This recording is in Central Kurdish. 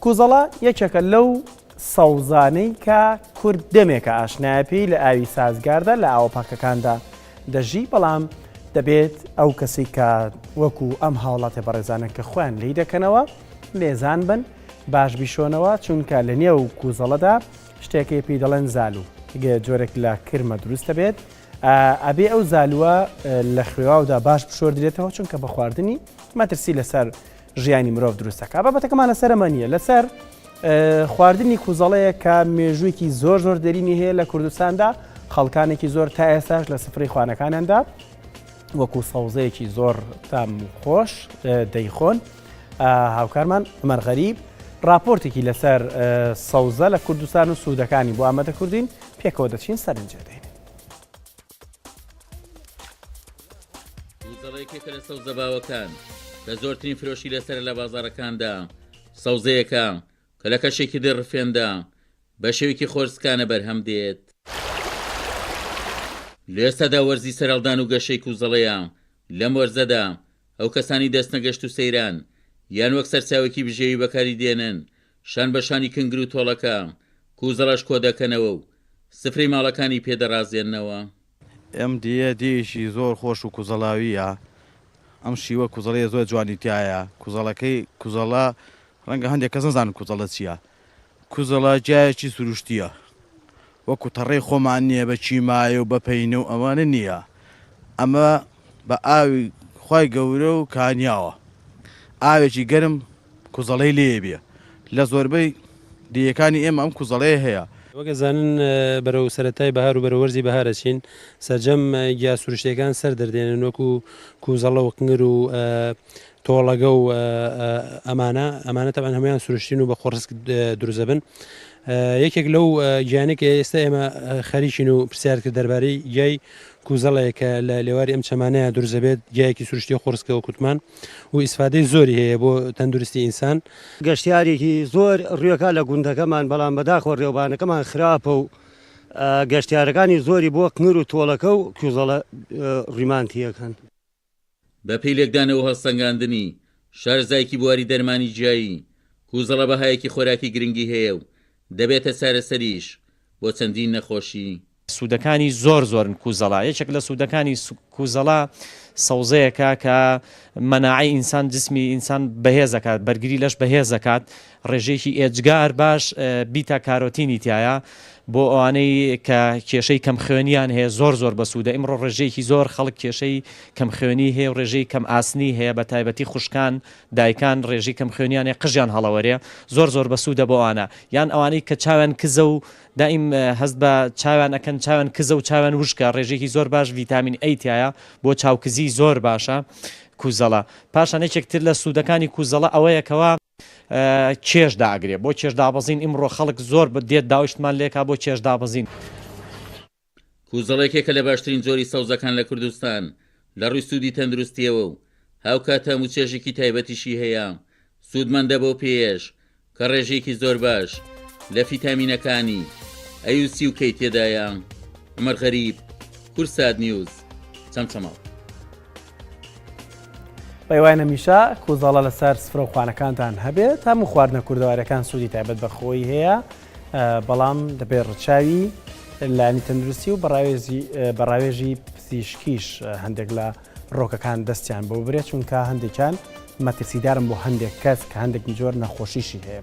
کوزەڵە یەکێکە لەو سەوزانەی کە کورد دەمێکە ئاشنایەپی لە ئاوی سازگاردا لە ئاوپاکەکاندا دەژی، بەڵام دەبێت ئەو کەسی کە وەکو ئەم هاوڵاتێ بەڕێزانە کە خۆیان لی دەکەنەوە لێزان بن، باش بیشۆنەوە، چونکە لە نێو کوزەڵەدا شتێکی پێی دەڵێن زالوو، جۆرێک لە کرمە دروستە بێت، ئەبێ ئەو زالووە لە خوێواودا باش بشۆردرێتەوە، چونکە بە خواردنی مەترسی لەسەر ژیانی مرۆڤ دروستەکە. بابەتەکەمان لەسەرەمە نییە، لەسەر خواردنی کوزەڵەیە کە مێژوویەکی زۆر زۆر دەرینی هەیە لە کوردستاندا، خەڵکانێکی زۆر تا ئێستاش لە سفرەی خوانەکانیاندا وەکو سەوزەیەکی زۆر تام و خۆش دەیخۆن. هاوکارمان عومەر غەریب راپۆرتێکی لەسەر سەوزە لە کوردستان و سوودەکانی بۆ ئامادە کوردین، پێکەوە دەچین سەرنجە دەین. کوزەڵەیەکێکە لە سەوزە باوەکان کە زۆرترین فرۆشی لەسەر لە بازاڕەکاندا، سەوزەیەکە کە لە کەشێکی دڕفێندا بە شێوێکی خۆرسکانە بەرهەم دێت. لە ئێستادا وەرزی سەرهەڵدان و گەشەی کوزەڵەیە. لەم وەرزەدا ئەو کەسانی دەستنە گەشت و سەیران یان وەک سەرچاوێکی بژێوی بەکاری دێنن شان بەشانی کنگر و تۆڵەکە کوزەڵەش کۆ دەکەنەوە و سفرەی ماڵەکانی پێدەڕازێننەوە. ئەم دیێشی زۆر خۆش و کوزەڵاویە، ئەم شیوە کوزەڵەیە زۆر جوانی تایە. کوزەڵەکەی کوزەڵە ڕەنگە هەندێک کەس نەزانن کوزەڵە چییە. کوزەڵە جایەکی سروشتیە، وەکو تەڕێی خۆمان نییە بە چیمایە و بەپەینە و ئەوانە نییە. ئەمە بە ئاوی خی گەورە و کانیاوە، ئاوێکی گەرم کوزەڵەی لێ بێ. لە زۆربەی دیەکانی ئێمە ئەم کوزەڵەیە هەیە. وەگەزانن بەرەو سەرەتای بەهار و بەرەوەرزی بەهارەچین، سەرجەم گیا سروشتەکان سەر دەردێنن وەکو کوزەڵە و کنگر و تۆڵەگە و ئەمانە تەبەن هەمویان سروشتین و بە خۆڕسک دروزە بن. یەکێک لەو گیانێک ئێستا ئێمە خەریکین و پرسیارکرد دەربارەی گیای کوزەڵەیە کە لە لێواری ئەم چەمانەیە دروزە بێت، گیایەکی سروشتی خۆڕسکەوە کوتمان و ئیسفادەی زۆری هەیە بۆ تەندروستی ئینسان. گەشتیارێکی زۆر ڕوێکە لە گوندەکەمان، بەڵام بەداخۆ ڕێوبانەکەمان خراپە و گەشتیارەکانی زۆری بۆ کنگر و تۆڵەکە و کوزەڵە ڕیمانتیەکەن. بە پێی لێکدانەوە هەڵسەنگاندنی شارزایکی بواری دەرمانی جیایی، کوزەڵە بەهایەکی خۆراکی گرنگی هەیە و دەبێتە چارەسەریش بۆ چەندین نەخۆشی. سوودەکانی زۆر زۆرن کوزەڵە. یەکێک لە سوودەکانی کوزەڵە سەوزەیەکە کە مەناعی ئینسان جسمی ئینسان بەهێز دەکات، بەرگری لەش بەهێز دەکات، ڕێژەیەکی ئێجگار باش بیتا کارۆتینی تایە بۆ ئەوانەی کە کێشەی کەم خوێنیان هەیە زۆر زۆر بەسوودە. ئیمڕۆ ڕێژەیەکی زۆر خەڵک کێشەی کەم خوێنی هەیە و ڕێژەی کەم ئاسنی هەیە، بە تایبەتی خوشکان دایکان ڕێژەی کەم خوێنیان هەیە، قژیان هەڵەوەرێ زۆر زۆر بەسوودە بۆ ئەوانە. یان ئەوانەی کە چاویان کزە و دائیم هەست بە چاویان ئەکەن، چاویان کزە و چاویان وشکە، ڕێژێکی زۆر باش ڤیتامین ئەی تایە بۆ چاوکزی زۆر باشە کوزەڵە. پاشان یەکێکتر لە سوودەکانی کوزەڵە ئەوەیەکەوە کێش داگرێ. بۆ کێش دابەزین ئیمڕۆ خەڵک زۆر دێت داویشتمان لێکا بۆ کێش دابەزین. کوزەڵێکێکە لە باشترین زۆری سەوزەکان لە کوردستان لە ڕووی سوودی تەندروستیەوە و هاوکاتە و چێژێکی تایبەتیشی هەیە. سوودمەندە بۆ پێش کە ڕێژێکی زۆر باش لە ڤیتامینەکانی ئەیوسی و کەی تێدایە. عومەر غەریب، کورسات نیوز، چەمچەماڵ. پەیوای نەمیشە کوزەڵە لەسەر سفرە و خوانەکانتان هەبێت، هەموو خواردنە کوردەوارەکان سوودی تایبەت بەخۆی هەیە، بەڵام دەبێت ڕچاوی لانی تەندروستی و بەڕاوێژی پزیشکیش هەندێک لە ڕۆکەکان دەستیان بۆ ببرێت، چونکە هەندێکیان مەترسیدارن بۆ هەندێک کەس کە هەندێک جۆر نەخۆشیشی هەیە.